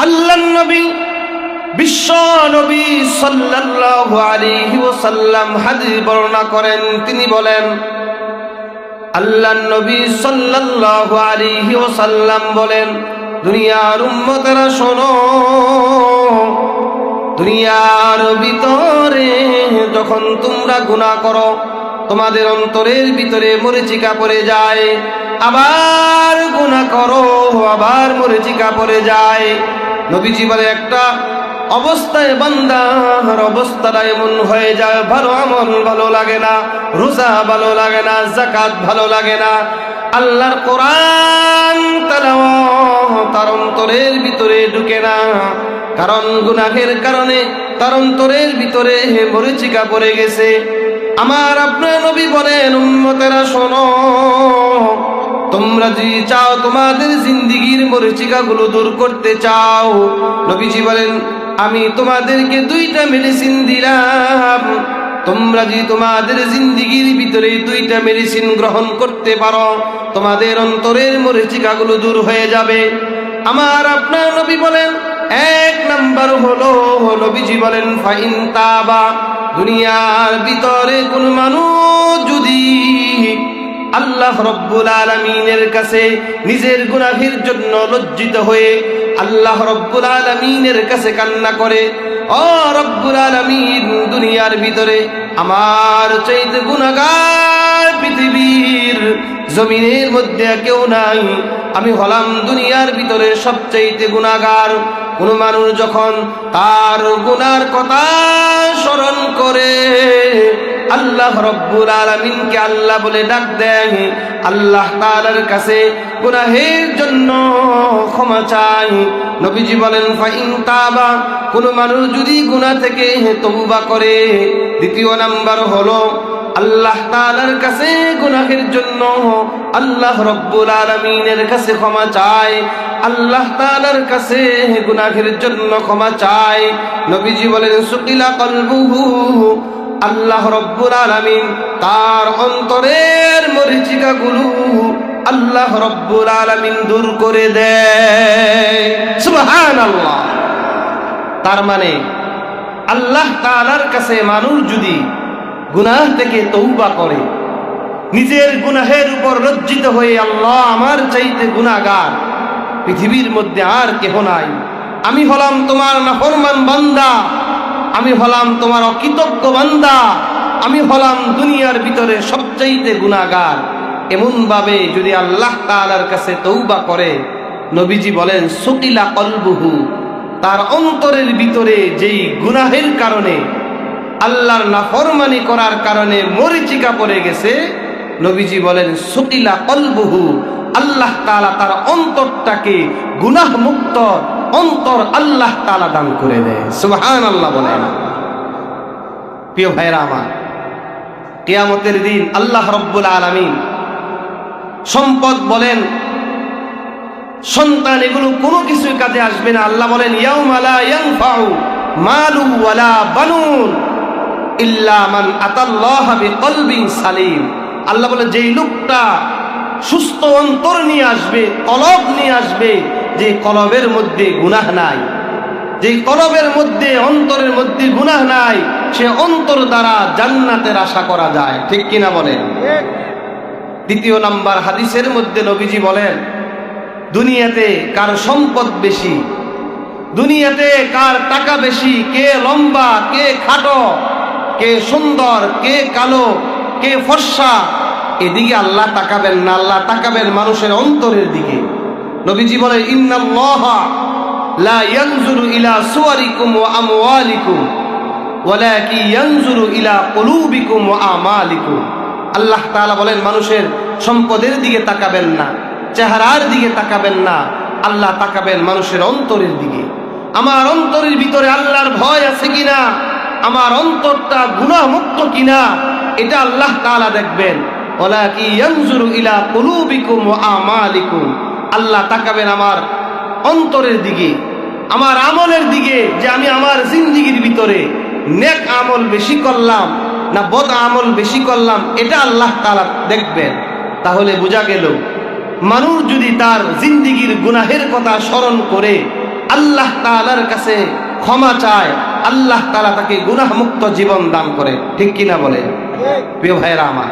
আল্লাহর নবী বিশ্ব নবী সাল্লাল্লাহু আলাইহি ওয়াসাল্লাম হাদিস বর্ণনা করেন, তিনি বলেন, আল্লাহর নবী সাল্লাল্লাহু আলাইহি ওয়াসাল্লাম বলেন, দুনিয়ার উম্মতেরা শোনো, দুনিয়ার ভিতরে যখন তোমরা গুনাহ করো তোমাদের অন্তরের ভিতরে মরিচিকা পড়ে যায়, আবার গুনাহ করো আবার মরিচিকা পড়ে যায়। নবীজি বলে একটা অবস্থায় বান্দার অবস্থাটা এমন হয়ে যায়, ভালো আমল ভালো লাগে না, রোজা ভালো লাগে না, যাকাত ভালো লাগে না, আল্লাহর কোরআন তেলাওয়াত তার অন্তরের ভিতরে ঢুকে না, কারণ গুনাহের কারণে তার অন্তরের ভিতরে মরিচিকা পড়ে গেছে। আমার আপনার নবী বলেন, উম্মতেরা শোনো, তোমরা যদি চাও তোমাদের জিন্দেগীর মরিচিকাগুলো দূর করতে চাও, নবীজি বলেন আমি তোমাদেরকে দুইটা মেডিসিন দিলাম, তোমরা যদি তোমাদের জিন্দেগীর ভিতরে দুইটা মেডিসিন গ্রহণ করতে পারো তোমাদের অন্তরের মরিচিকাগুলো দূর হয়ে যাবে। আমার আপনার নবী বলেন এক নাম্বার হলো, নবীজি বলেন ফাইন তাবা, দুনিয়ার ভিতরে কোন মানুষ যদি আল্লাহ রব্বুল আলামিনের কাছে নিজের গুনাহের জন্য লজ্জিত হয়ে আল্লাহ রব্বুল আলামিনের কাছে কান্না করে, ও রব্বুল আলামিন, দুনিয়ার ভিতরে আমার চাইতে গুনাহগার পৃথিবীর জমিনের মধ্যে কেউ নাই, আমি হলাম দুনিয়ার ভিতরে সবচাইতে গুনাহগার। কোন মানুষ যখন তার গুনার কথা স্মরণ করে আল্লাহ রব্বুল আলামিনকে আল্লাহ বলে ডাক দেয়, আল্লাহ তাআলার কাছে গুনাহের জন্য ক্ষমা চায়। নবীজি বলেন ফাইন তাবা, কোন মানুষ যদি গুনাহ থেকে তওবা করে, দ্বিতীয় নাম্বার হলো আল্লাহ তাআলার কাছে গুনাহের জন্য আল্লাহ রব্বুল আলামিনের কাছে ক্ষমা চায়, আল্লাহ তাআলার কাছে গুনাহের জন্য ক্ষমা চায়। নবীজি বলেন সুকিলা কলবুহু, আল্লাহ রব্বুল আলামিন তার অন্তরের মরিচিকাগুলো আল্লাহ রব্বুল আলামিন দূর করে দেয়। সুবহানাল্লাহ। তার মানে আল্লাহ তাআলার কাছে মানুষ যদি গুনাহ থেকে তওবা করে, নিজের গুনাহের উপর লজ্জিত হয়ে আল্লাহ আমার চাইতে গুনাহগার পৃথিবীর মধ্যে আর কেহ নাই, আমি হলাম তোমার নাফরমান বান্দা, আমি হলাম তোমার অকৃতজ্ঞ বান্দা, আমি হলাম দুনিয়ার ভিতরে সবচাইতে গুনাহগার, এমন ভাবে যদি আল্লাহ তাআলার কাছে তওবা করে, নবীজি বলেন সুকিলা কলবুহু, তার অন্তরের ভিতরে যেই গুনাহের কারণে আল্লাহর নাফরমানি করার কারণে মরিচিকা পড়ে গেছে, নবীজি বলেন সুকিলা কলবুহু, আল্লাহ তাআলা তার অন্তরটাকে গুনাহ মুক্ত অন্তর আল্লাহ তাআলা দান করে দেয়। সুবহানাল্লাহ বলেন। প্রিয় ভাইরা আমার, কিয়ামতের দিন আল্লাহ রব্বুল আলামিন সম্পদ বলেন সন্তান এগুলো কোনো কিছুই কাজে আসবে না। আল্লাহ বলেন ইয়াউমা লা ইয়ানফাউ মালু ওয়ালা বানুন ইল্লা মান আতাল্লাহা বিকলবিন সালিম। আল্লাহ বলেন যেই লোকটা সুস্থ অন্তর নিয়ে আসবে, কলব নিয়ে আসবে, যে কলবের মধ্যে গুনাহ নাই, যে কলবের মধ্যে অন্তরের মধ্যে গুনাহ নাই, সে অন্তর দ্বারা জান্নাতের আশা করা যায়। ঠিক কিনা বলেন? দ্বিতীয় নাম্বার হাদিসের মধ্যে নবীজি বলেন দুনিয়াতে কার সম্পদ বেশি, দুনিয়াতে কার টাকা বেশি, কে লম্বা কে খাটো, কে সুন্দর কে কালো কে ফর্সা, এদিকে আল্লাহ তাকাবেন না, আল্লাহ তাকাবেন মানুষের অন্তরের দিকে। নবীজি বলে ইন্নাল্লাহা লা ইয়ানজুরু ইলা সুওয়ারিকুম ওয়া আমওয়ালিকুম ওয়ালাকিন ইয়ানজুরু ইলা কুলুবিকুম ওয়া আমালিকুম। আল্লাহ তাআলা বলেন মানুষের সম্পদের দিকে তাকাবেন না, চেহারার দিকে তাকাবেন না, আল্লাহ তাকাবেন মানুষের অন্তরের দিকে। আমার অন্তরের ভিতরে আল্লাহর ভয় আছে কিনা, আমার অন্তরটা গুনাহ মুক্ত কিনা, এটা আল্লাহ তাআলা দেখবেন। ওয়ালাকিন ইয়ানজুরু ইলা কুলুবিকুম ওয়া আমালিকুম, আল্লাহ তাকাবেন আমার অন্তরের দিকে, আমার আমলের দিকে, যে আমি আমার জিন্দেগীর ভিতরে নেক আমল বেশি করলাম না বদ আমল বেশি করলাম, এটা আল্লাহ তাআলা দেখবেন। তাহলে বোঝা গেল মানুষ যদি তার জিন্দেগীর গুনাহের কথা স্মরণ করে আল্লাহ তাআলার কাছে ক্ষমা চায়, আল্লাহ তাআলা তাকে গুনাহ মুক্ত জীবন দান করে। ঠিক কিনা বলে প্রিয় ভাইয়েরা আমার?